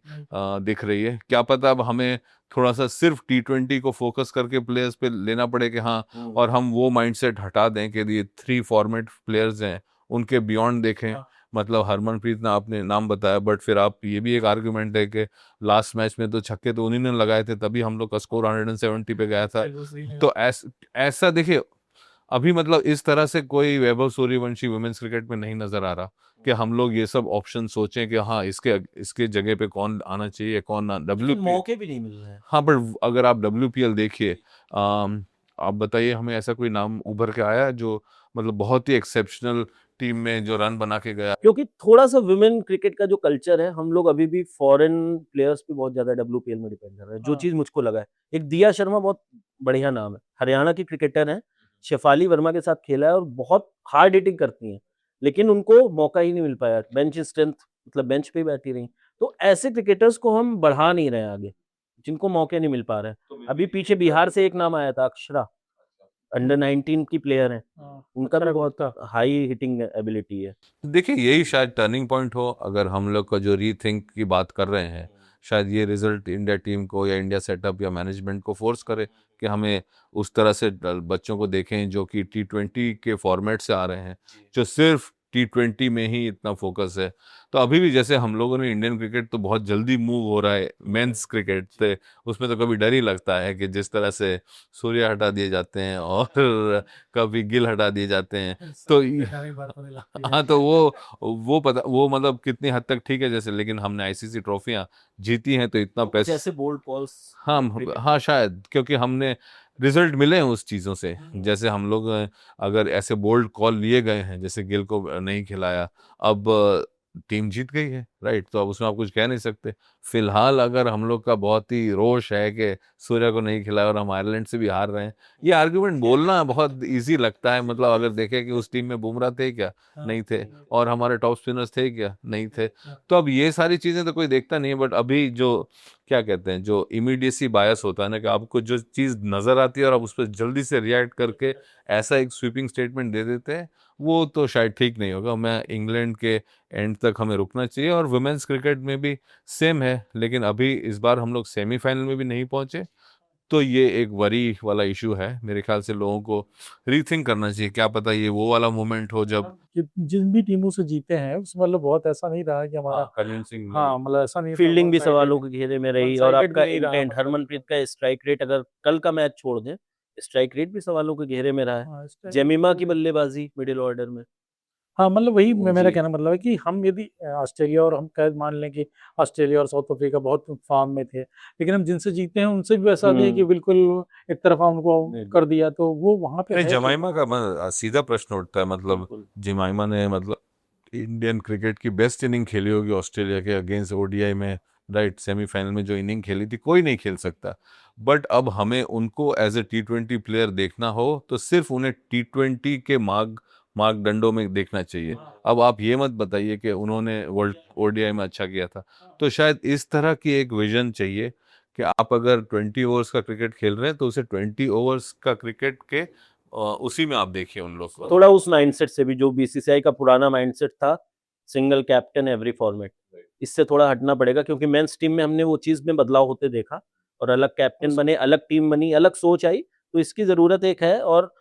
दिख रही है। क्या पता अब हमें थोड़ा सा सिर्फ टी20 को फोकस करके प्लेयर्स पे लेना पड़े कि हाँ, और हम वो माइंडसेट हटा दें कि ये 3 फॉर्मेट प्लेयर्स हैं, उनके बियॉन्ड देखें। मतलब हरमनप्रीत ने आपने नाम बताया, बट फिर आप ये भी एक आर्गुमेंट है कि लास्ट मैच में तो छक्के तो उन्हीं ने लगाए थे, तभी हम लोग का स्कोर 170 पे गया था। तो ऐसा देखिए, अभी मतलब इस तरह से कोई वैभव सूर्यवंशी वुमेन्स क्रिकेट में नहीं नजर आ रहा कि हम लोग ये सब ऑप्शन सोचें कि हाँ, इसके इसके जगह पे कौन आना चाहिए, कौन ना। लेकिन मौके भी नहीं मिल रहे हैं। हाँ, पर अगर आप डब्ल्यूपीएल देखिए, आप बताइए हमें ऐसा कोई नाम उभर के आया है जो मतलब बहुत ही एक्सेप्शनल टीम में जो रन बना के गया। क्योंकि थोड़ा-सा वुमेन क्रिकेट का जो कल्चर है, हम लोग अभी भी फॉरेन प्लेयर्स पे बहुत ज़्यादा डब्ल्यूपीएल में डिपेंड कर रहे हैं, जो चीज़ मुझको लगा है। एक दिया शर्मा बहुत बढ़िया नाम है, हरियाणा की क्रिकेटर हैं, शेफाली वर्मा के साथ खेला है और बहुत हार्ड हिटिंग करती हैं, लेकिन उनको मौका ही नहीं मिल पाया। बेंच स्ट्रेंथ, मतलब बेंच पे ही बैठी रहीं। तो ऐसे क्रिकेटर्स को हम बढ़ा नहीं रहे हैं आगे, जिनको मौके नहीं मिल पा रहे हैं। अभी पीछे बिहार से एक नाम आया था, अक्षरा, अंडर 19 की प्लेयर हैं, उनका भी बहुत हाई हिटिंग एबिलिटी है। देखिए, यही शायद टर्निंग पॉइंट हो। अगर हम लोग का जो रीथिंक की बात कर रहे हैं, शायद ये रिजल्ट इंडिया टीम को या इंडिया सेटअप या मैनेजमेंट को फोर्स करे कि हमें उस तरह से बच्चों को देखें जो कि टी20 के फॉर्मेट से आ रहे हैं, जो सिर्फ टी20 में ही इतना फोकस है। तो अभी भी जैसे हम लोगों ने इंडियन क्रिकेट तो बहुत जल्दी मूव हो रहा है मेंस क्रिकेट से, उसमें तो कभी डर ही लगता है कि जिस तरह से सूर्य हटा दिए जाते हैं और कभी गिल हटा दिए जाते हैं। तो हाँ, तो वो पता वो मतलब कितनी हद तक ठीक है जैसे, लेकिन हमने आईसीसी ट्रॉफियां जीती हैं तो इतना पैसा। जैसे बोल्ड कॉल्स हाँ क्रिकेट। हाँ, शायद क्योंकि हमने रिजल्ट मिले हैं उस चीज़ों से। जैसे हम लोग अगर ऐसे बोल्ड कॉल लिए गए हैं, जैसे गिल को नहीं खिलाया, अब टीम जीत गई है, राइट? तो अब उसमें आप कुछ कह नहीं सकते। फिलहाल अगर हम लोग का बहुत ही रोष है कि सूर्या को नहीं खिलाया और हम आयरलैंड से भी हार रहे हैं, ये आर्गुमेंट बोलना बहुत इजी लगता है। मतलब अगर देखें कि उस टीम में बुमराह थे क्या? नहीं थे। और हमारे टॉप स्पिनर्स थे क्या? नहीं थे। तो अब ये सारी चीज़ें तो कोई देखता नहीं है, बट अभी जो क्या कहते हैं, जो इमीडिएसी बायस होता है ना, कि आपको जो चीज़ नज़र आती है और आप उस पर जल्दी से रिएक्ट करके ऐसा एक स्वीपिंग स्टेटमेंट दे देते हैं, वो तो शायद ठीक नहीं होगा। मैं इंग्लैंड के एंड तक हमें रुकना चाहिए, और वुमेन्स क्रिकेट में भी सेम है। लेकिन अभी इस बार हम लोग सेमीफाइनल में भी नहीं पहुंचे, तो ये एक वरी वाला इशू है। मेरे ख्याल से लोगों को रीथिंक करना चाहिए। क्या पता ये वो वाला मोमेंट हो जब जिन भी टीमों से जीते हैं उसमें मतलब बहुत ऐसा नहीं रहा कि हमारा कल्याण सिंह हाँ मतलब ऐसा नहीं था, फील्डिंग भी one-sided सवालों के घेरे में रही और one-sided आपका भी नहीं रहा इंटेंट, मतलब। हरमनप्रीत का स्ट्राइक रेट अगर कल का मैच छोड़ दें, स्ट्राइक रेट भी सवालों के घेरे में रहा है। हाँ, इस टाइम जेमिमा की बल्लेबाजी मिडिल ऑर्डर में। हाँ मतलब वही मेरा जी। कहना मतलब है कि हम यदि ऑस्ट्रेलिया और हम कह मान लें कि ऑस्ट्रेलिया और साउथ अफ्रीका बहुत फॉर्म में थे, लेकिन हम जिनसे जीते हैं उनसे भी वैसा नहीं है कि बिल्कुल एक तरफा उनको कर दिया, तो वो वहां पे नहीं, है जमाइमा का सीधा प्रश्न उठता है। मतलब बिल्कुल। जमाइमा ने मतलब इंडियन क्रिकेट की बेस्ट इनिंग खेली होगी ऑस्ट्रेलिया के अगेंस्ट ओडीआई में, राइट? सेमीफाइनल में जो इनिंग खेली थी कोई नहीं खेल सकता। बट अब हमें उनको एज ए टी20 प्लेयर देखना हो तो सिर्फ उन्हें टी20 के मार्गदंडों में देखना चाहिए। अब आप ये मत बताइए कि उन्होंने वर्ल्ड ओडीआई में अच्छा किया था। तो शायद इस तरह की एक विजन चाहिए कि आप अगर 20 ओवर्स का क्रिकेट खेल रहे हैं तो उसे 20 ओवर्स का क्रिकेट के उसी में आप देखिए उन लोग को। थोड़ा उस माइंडसेट से भी, जो बीसीसीआई का पुराना माइंडसेट था, सिंगल कैप्टन एवरी फॉर्मेट, इससे थोड़ा हटना पड़ेगा, क्योंकि मेंस टीम में हमने वो चीज में बदलाव होते देखा, और अलग कैप्टन बने, अलग टीम बनी, अलग सोच आई, तो इसकी जरूरत एक है। और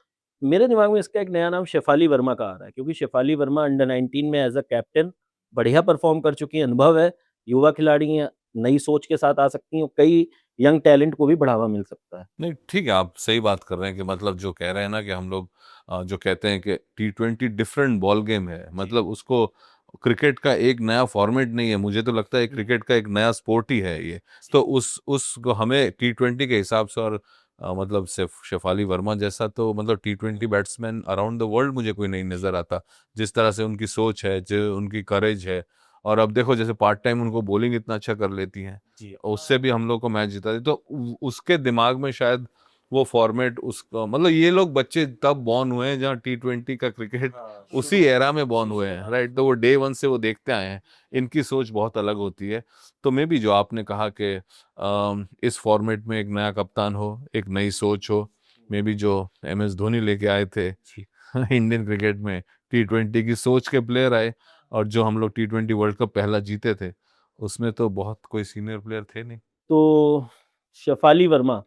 मेरे दिमाग में इसका एक नया नाम शेफाली वर्मा का आ रहा है, क्योंकि शेफाली वर्मा अंडर 19 में एज अ कैप्टन बढ़िया परफॉर्म कर चुकी हैं, अनुभव है, युवा खिलाड़ी हैं, नई सोच के साथ आ सकती हैं, कई यंग टैलेंट को भी बढ़ावा मिल सकता है। नहीं ठीक है, आप सही बात कर रहे हैं कि मतलब जो कह रहे हैं ना कि हम लोग जो कहते हैं कि T20 डिफरेंट बॉल गेम है, मतलब उसको क्रिकेट का एक नया फॉर्मेट नहीं है, मुझे तो लगता है क्रिकेट का एक नया स्पोर्ट ही है ये। तो उसको हमें T20 के हिसाब से, और मतलब शेफाली वर्मा जैसा तो मतलब T20 batsman around the world मुझे कोई नहीं नजर आता, जिस तरह से उनकी सोच है, जो उनकी करेज है। और अब देखो जैसे पार्ट टाइम उनको बॉलिंग इतना अच्छा कर लेती हैं, जी, उससे भी हम लोग को मैच जिता दी। तो उसके दिमाग में शायद वो फॉर्मेट, उसका मतलब ये लोग बच्चे तब बॉर्न हुए हैं जहाँ T20 का क्रिकेट उसी एरा में बॉर्न हुए हैं, राइट। तो वो डे वन से वो देखते आए हैं, इनकी सोच बहुत अलग होती है। तो मे भी जो आपने कहा कि इस फॉर्मेट में एक नया कप्तान हो, एक नई सोच हो, मे बी जो MS धोनी लेके आए थे इंडियन क्रिकेट में, T20 की सोच के प्लेयर आए। और जो हम लोग T20 वर्ल्ड कप पहला जीते थे, उसमें तो बहुत कोई सीनियर प्लेयर थे नहीं। तो शेफाली वर्मा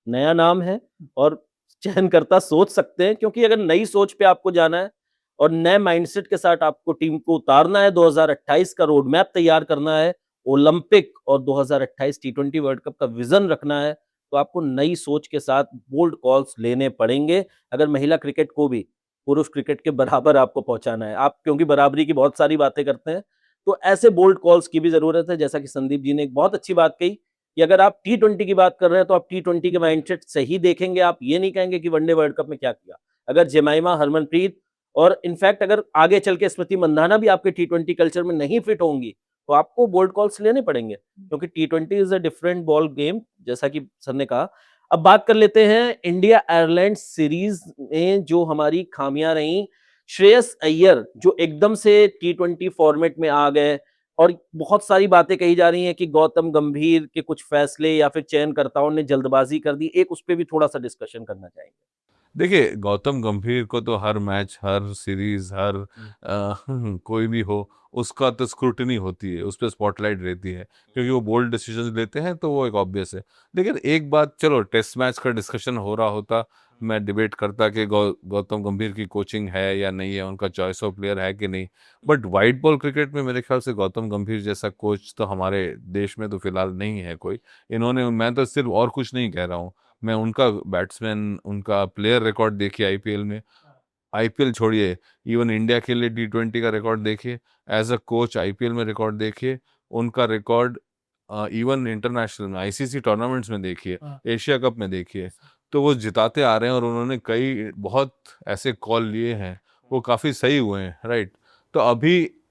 नया नाम है, और चयनकर्ता सोच सकते हैं, क्योंकि अगर नई सोच पे आपको जाना है और नए माइंडसेट के साथ आपको टीम को उतारना है, 2028 का रोड मैप तैयार करना है, ओलंपिक और 2028 T20 वर्ल्ड कप का विजन रखना है, तो आपको नई सोच के साथ बोल्ड कॉल्स लेने पड़ेंगे, अगर महिला क्रिकेट को भी पुरुष क्रिकेट के बराबर आपको पहुंचाना है। आप क्योंकि बराबरी की बहुत सारी बातें करते हैं, तो ऐसे बोल्ड कॉल्स की भी जरूरत है। जैसा कि संदीप जी ने एक बहुत अच्छी बात कही कि अगर आप T20 की बात कर रहे हैं, तो आप T20 के माइंडसेट से ही देखेंगे, आप ये नहीं कहेंगे कि वनडे वर्ल्ड कप में क्या किया। अगर जेमाइमा, हरमनप्रीत और इनफैक्ट अगर आगे चल के स्मृति मंधाना भी आपके T20 कल्चर में नहीं फिट होंगी, तो आपको बोल्ड कॉल्स लेने पड़ेंगे, क्योंकि T20 is a different ball game, जैसा कि सर ने कहा। अब बात कर लेते हैं इंडिया आयरलैंड सीरीज में जो हमारी खामियां रही। श्रेयस अय्यर जो एकदम से T20 फॉर्मेट में आ गए, और बहुत सारी बातें कही जा रही हैं कि गौतम गंभीर के कुछ फैसले या फिर चयनकर्ताओं ने जल्दबाजी कर दी, एक उस पे भी थोड़ा सा डिस्कशन करना चाहेंगे। देखिए गौतम गंभीर को तो हर मैच, हर सीरीज, हर कोई भी हो, उसका तो स्क्रूटनी होती है, उस पर स्पॉटलाइट रहती है, क्योंकि वो बोल्ड डिसीजन लेते हैं, तो वो एक ऑब्वियस है। लेकिन एक बात, चलो टेस्ट मैच का डिस्कशन हो रहा होता, मैं डिबेट करता कि गौतम गंभीर की कोचिंग है या नहीं है, उनका चॉइस ऑफ प्लेयर है कि नहीं। बट वाइट बॉल क्रिकेट में मेरे ख्याल से गौतम गंभीर जैसा कोच तो हमारे देश में तो फिलहाल नहीं है कोई। इन्होंने, मैं तो सिर्फ और कुछ नहीं कह रहा हूँ, मैं उनका बैट्समैन, उनका प्लेयर रिकॉर्ड देखिए आईपीएल में, आईपीएल छोड़िए, इवन इंडिया के लिए T20 का रिकॉर्ड देखिए, एज अ कोच आईपीएल में रिकॉर्ड देखिए, उनका रिकॉर्ड इवन इंटरनेशनल में आईसीसी टूर्नामेंट्स में देखिए, एशिया कप में देखिए, तो वो जिताते आ रहे हैं। और उन्होंने कई बहुत ऐसे कॉल लिए हैं, वो काफ़ी सही हुए हैं, राइट। तो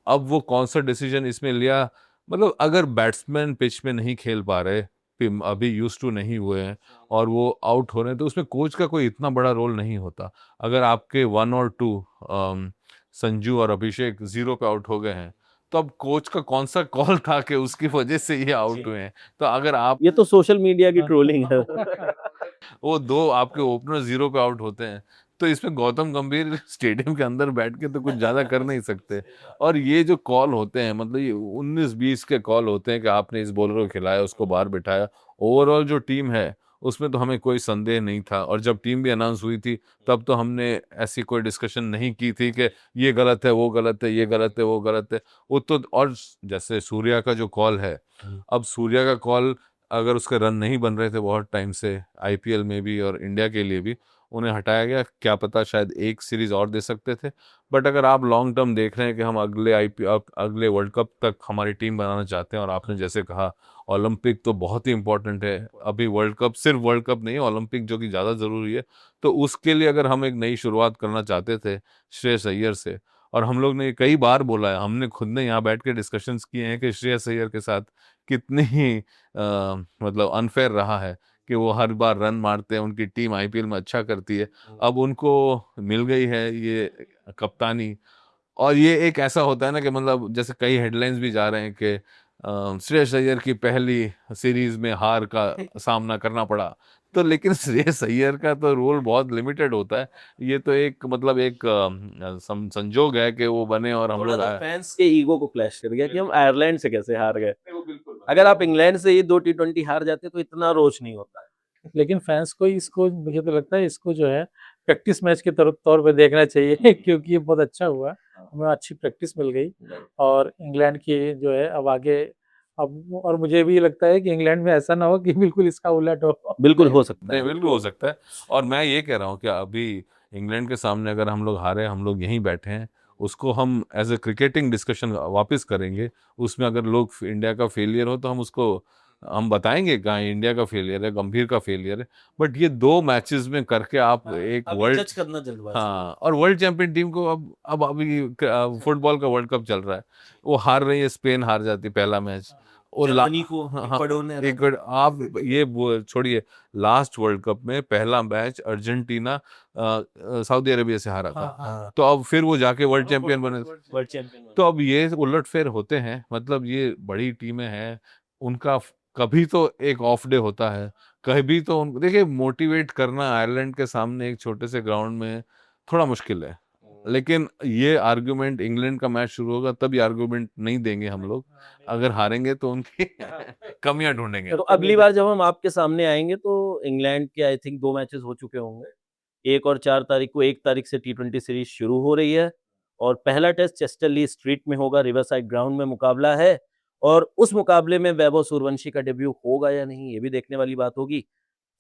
अब वो कौन सा डिसीजन इसमें लिया, मतलब अगर बैट्समैन पिच में नहीं खेल पा रहे, अभी यूज टू नहीं हुए हैं, और वो आउट हो रहे हैं, तो उसमें कोच का कोई इतना बड़ा रोल नहीं होता। अगर आपके 1 और 2 संजू और अभिषेक 0 पे आउट हो गए हैं, तो अब कोच का कौन सा कॉल था कि उसकी वजह से ये आउट हुए हैं। तो अगर आप, ये तो सोशल मीडिया की ट्रोलिंग है। वो 2 आपके ओपनर 0 पे आउट होते हैं, तो इसमें गौतम गंभीर स्टेडियम के अंदर बैठ के तो कुछ ज्यादा कर नहीं सकते। और ये जो कॉल होते हैं, मतलब ये 19-20 के कॉल होते हैं कि आपने इस बॉलर को खिलाया, उसको बाहर बिठाया, ओवरऑल जो टीम है उसमें तो हमें कोई संदेह नहीं था। और जब टीम भी अनाउंस हुई थी, तब तो हमने ऐसी कोई डिस्कशन नहीं की थी कि ये गलत है, वो गलत है, ये गलत है, वो गलत है। वो तो, और जैसे सूर्या का जो कॉल है, अब सूर्या का कॉल, अगर उसके रन नहीं बन रहे थे बहुत टाइम से आईपीएल में भी और इंडिया के लिए भी, उन्हें हटाया गया, क्या पता शायद एक सीरीज और दे सकते थे। बट अगर आप लॉन्ग टर्म देख रहे हैं कि हम अगले वर्ल्ड कप तक हमारी टीम बनाना चाहते हैं, और आपने जैसे कहा ओलंपिक तो बहुत ही इंपॉर्टेंट है, अभी वर्ल्ड कप, सिर्फ वर्ल्ड कप नहीं, ओलंपिक जो कि ज़्यादा ज़रूरी है, तो उसके लिए अगर हम एक नई शुरुआत करना चाहते थे श्रेयस अय्यर से, और हम लोग ने कई बार बोला है, हमने खुद ने यहाँ बैठ के डिस्कशंस किए हैं कि श्रेयस अय्यर के साथ कितनी ही मतलब अनफेयर रहा है कि वो हर बार रन मारते हैं, उनकी टीम आईपीएल में अच्छा करती है, अब उनको मिल गई है ये कप्तानी। और ये एक ऐसा होता है ना कि मतलब जैसे कई हेडलाइंस भी जा रहे हैं कि श्रेयस अय्यर की पहली सीरीज में हार का सामना करना पड़ा, तो लेकिन श्रेयस अय्यर का तो रोल बहुत लिमिटेड होता है। ये तो एक मतलब एक संजोग है कि वो बने और हम थोड़ा लोग सा फैंस के ईगो को क्लैश कर गया कि हम आयरलैंड से कैसे हार गए। बिल्कुल अगर आप इंग्लैंड से ये 2 टी20 हार जाते तो इतना रोष नहीं होता है। लेकिन फैंस को इसको, मुझे तो लगता है इसको जो है प्रैक्टिस मैच के तौर पे देखना चाहिए क्योंकि ये बहुत अच्छा हुआ, हमें अच्छी प्रैक्टिस मिल गई और इंग्लैंड की जो है अब आगे, अब और मुझे भी लगता है कि इंग्लैंड में ऐसा ना हो कि बिल्कुल इसका उलट हो। बिल्कुल हो सकता नहीं है। बिल्कुल हो सकता है। और मैं ये कह रहा हूँ कि अभी इंग्लैंड के सामने अगर हम लोग हारे, हम लोग यहीं बैठे हैं, उसको हम एज ए क्रिकेटिंग डिस्कशन वापस करेंगे। उसमें अगर लोग इंडिया का फेलियर हो तो हम उसको हम बताएंगे कहाँ इंडिया का फेलियर है, गंभीर का फेलियर है। बट ये 2 मैचेस में करके आप एक अभी वर्ल्ड, जज करना जल्दबाजी है। हाँ, और वर्ल्ड चैंपियन टीम को अब अभी फुटबॉल का वर्ल्ड कप चल रहा है, वो हार रही है, स्पेन हार जाती है पहला मैच, और जर्मनी को हाँ, इक्वाडोर ने हरा एक आप ये छोड़िए, लास्ट वर्ल्ड कप में पहला मैच अर्जेंटीना सऊदी अरेबिया से हारा था। हाँ, तो अब फिर वो जाके वर्ल्ड चैंपियन बने। वर्ल्ड चैंपियन तो अब ये उलटफेर होते हैं, मतलब ये बड़ी टीमें हैं, उनका कभी तो एक ऑफ डे होता है, कभी तो उनको देखिए मोटिवेट करना आयरलैंड के सामने एक छोटे से ग्राउंड में थोड़ा मुश्किल है। लेकिन ये आर्गुमेंट इंग्लैंड का मैच शुरू होगा तब ये आर्गुमेंट नहीं देंगे हम लोग, अगर हारेंगे तो उनकी कमियां ढूंढेंगे। तो अगली बार जब हम आपके सामने आएंगे तो इंग्लैंड के आई थिंक 2 मैचेस हो चुके होंगे। 1 और 4 तारीख को, 1 तारीख से टी20 सीरीज शुरू हो रही है और पहला टेस्ट चेस्टरली स्ट्रीट में होगा, रिवरसाइड ग्राउंड में मुकाबला है और उस मुकाबले में वैभव सूर्यवंशी का डेब्यू होगा या नहीं, ये भी देखने वाली बात होगी।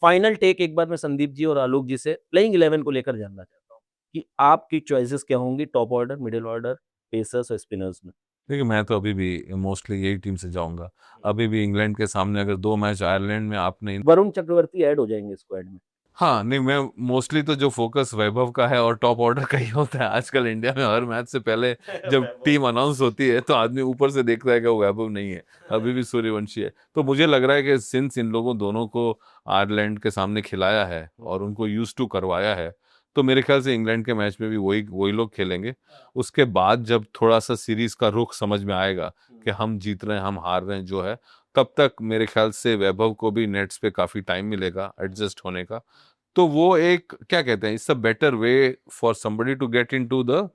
फाइनल टेक एक बार मैं संदीप जी और आलोक जी से प्लेइंग 11 को लेकर जानना चाहता हूँ कि आपकी चॉइसेस क्या होंगी top order, middle order, pacers और स्पिनर्स में? देखिए मैं तो अभी भी मोस्टली यही टीम से जाऊंगा। अभी भी इंग्लैंड के सामने अगर 2 मैच आयरलैंड में आपने, वरुण चक्रवर्ती ऐड हो जाएंगे स्क्वाड में। हाँ, नहीं मैं मोस्टली तो जो फोकस वैभव का है और टॉप ऑर्डर का ही होता है। आजकल इंडिया में हर मैच से पहले जब टीम अनाउंस होती है तो आदमी ऊपर से देखता है कि वो वैभव नहीं है, अभी भी सूर्यवंशी है। तो मुझे लग रहा है कि सिंस इन लोगों दोनों को आयरलैंड के सामने खिलाया है और उनको यूज टू करवाया है, तो मेरे ख्याल से इंग्लैंड के मैच में भी वही वही लोग खेलेंगे। उसके बाद जब थोड़ा सा सीरीज का रुख समझ में आएगा कि हम जीत रहे हैं, हम हार रहे हैं जो है, तब तक मेरे ख्याल से वैभव को भी नेट्स पे काफी टाइम मिलेगा एडजस्ट होने का। तो वो एक क्या कहते हैं, it's a better way for somebody to get into the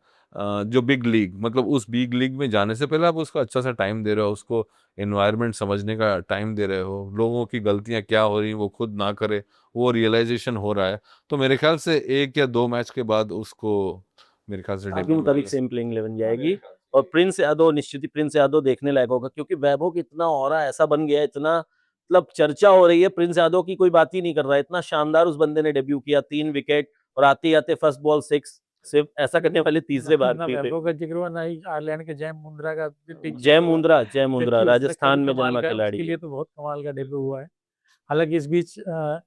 जो बिग लीग, मतलब उस बिग लीग में जाने से पहले आप उसको अच्छा सा टाइम दे रहे हो, उसको एनवायरनमेंट समझने का टाइम दे रहे हो, लोगों की गलतियां क्या हो रही हैं वो खुद ना करे, वो रियलाइजेशन हो रहा है। तो मेरे ख्याल से 1 या 2 मैच के बाद उसको मेरे ख्याल से आपके डेब्यू मुताबिक सेम प्लेइंग 11 जाएगी और प्रिंस यादव, निश्चित ही प्रिंस यादव देखने लायक होगा क्योंकि वैभव की इतना ऑरा ऐसा बन गया है, इतना मतलब चर्चा हो रही है, प्रिंस यादव की कोई बात ही नहीं कर रहा है। इतना शानदार उस बंदे ने डेब्यू किया, 3 विकेट और आते-आते फर्स्ट बॉल 6, सिर्फ ऐसा करने वाले तीसरे ना भारतीय थे। वैभव का जिक्र हुआ, ना ही आयरलैंड के जैम मुंद्रा का जय मुंद्रा जबकि उसका राजस्थान कभी में कमाल जन्मा का, खिलाड़ी उसके है। लिए तो बहुत कमाल का डेब्यू हुआ है। हालांकि इस बीच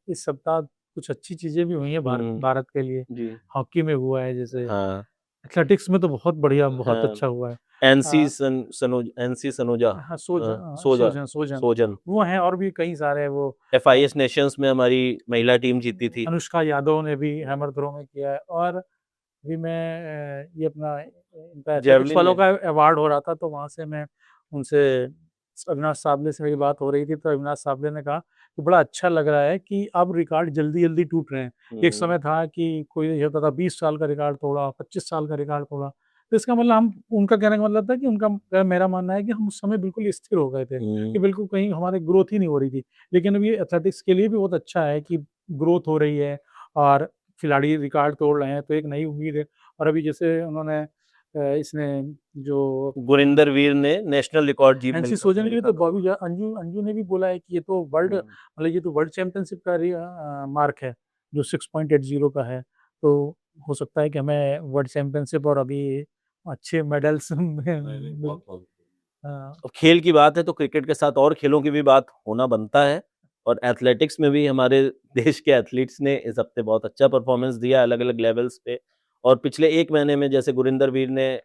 इस सप्ताह कुछ अच्छी चीजें भी हुई हैं भारत के लिए। जी। हॉकी में हुआ है, जैसे हाँ। एथलेटिक्स में तो बहुत बढ़िया, बहुत अच्छा हुआ है। एनसी अ, एनसी सनोजा, हाँ, सोजा, सोजन सोजन। वो हैं और भी कई सारे हैं। वो एफआईएस नेशंस में हमारी महिला टीम जीती थी। अनुष्का यादव ने भी हैमर थ्रो में किया है। और अभी मैं ये अपना इनका एथलेटिक्स जेवलिन वालों में। का अवार्ड हो रहा था, तो वहाँ से मैं उनसे, अविनाश साबले से मेरी बात हो रही थी, तो अविनाश साबले ने कहा कि बड़ा अच्छा लग रहा है कि अब रिकॉर्ड जल्दी जल्दी टूट रहे हैं। एक समय था कि कोई ये होता था 20 साल का रिकॉर्ड तोड़ा, 25 साल का रिकॉर्ड तोड़ा, तो इसका मतलब हम, उनका कहने का मतलब था कि उनका, मेरा मानना है कि हम उस समय बिल्कुल स्थिर हो गए थे कि बिल्कुल कहीं हमारी ग्रोथ ही नहीं हो रही थी। लेकिन अब ये एथलेटिक्स के लिए भी बहुत अच्छा है कि ग्रोथ हो रही है और खिलाड़ी रिकॉर्ड तोड़ रहे हैं, तो एक नई उम्मीद है। और अभी जैसे उन्होंने इसने जो गुरिंदर वीर ने नेशनल रिकॉर्ड जीत एनसी सोजन के लिए, तो बॉबी अंजू अंजू ने भी बोला है कि ये तो वर्ल्ड, मतलब ये तो वर्ल्ड चैंपियनशिप का मार्क है जो 6.80 का है। तो हो सकता है कि हमें वर्ल्ड चैंपियनशिप और अभी अच्छे मेडल्स अब खेल की बात है तो क्रिकेट के साथ और खेलों की भी बात होना बनता है और एथलेटिक्स में भी हमारे देश के एथलीट्स ने इस हफ्ते बहुत अच्छा परफॉर्मेंस दिया अलग-अलग लेवल्स पे और पिछले 1 महीने में जैसे गुरिंदर वीर ने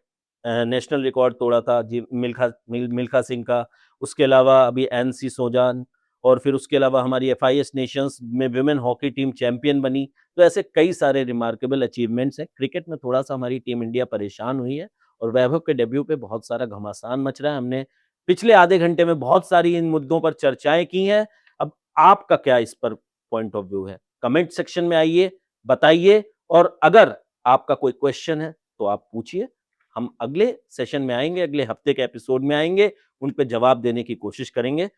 नेशनल रिकॉर्ड तोड़ा था जी, मिल्खा सिंह का, उसके अलावा अभी एनसी सोजान और फिर उसके अलावा हमारी एफआईएस नेशंस में वुमेन हॉकी टीम चैंपियन बनी। तो ऐसे कई सारे रिमार्केबल अचीवमेंट्स हैं। क्रिकेट में थोड़ा-सा हमारी टीम इंडिया परेशान हुई है और वैभव के डेब्यू पे बहुत सारा घमासान मच रहा है। हमने पिछले आधे घंटे में बहुत सारी इन मुद्दों पर चर्चाएँ की हैं। अब आपका क्या इस पर पॉइंट ऑफ व्यू है। कमेंट सेक्शन में आइए, बताइए, और अगर आपका कोई क्वेश्चन है तो आप पूछिए। हम अगले सेशन में आएंगे, अगले हफ्ते के एपिसोड में आएंगे, उन पे जवाब देने की कोशिश करेंगे।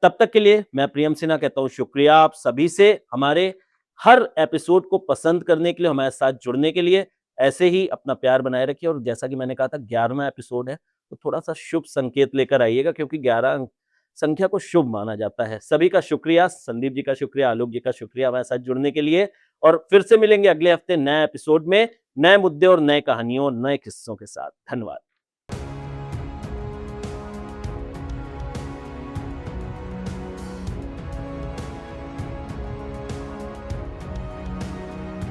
तब तक के लिए मैं प्रियम सिन्हा कहता हूँ शुक्रिया आप सभी से, हमारे हर एपिसोड को पसंद करने के लिए, हमारे साथ जुड़ने के लिए। ऐसे ही अपना प्यार बनाए रखिए, और जैसा कि मैंने कहा था 11वां एपिसोड है, तो थोड़ा सा शुभ संकेत लेकर आइएगा, क्योंकि 11 संख्या को शुभ माना जाता है। सभी का शुक्रिया, संदीप जी का शुक्रिया, आलोक जी का शुक्रिया हमारे साथ जुड़ने के लिए। और फिर से मिलेंगे अगले हफ्ते नए एपिसोड में, नए मुद्दे और नए कहानियों, नए किस्सों के साथ। धन्यवाद।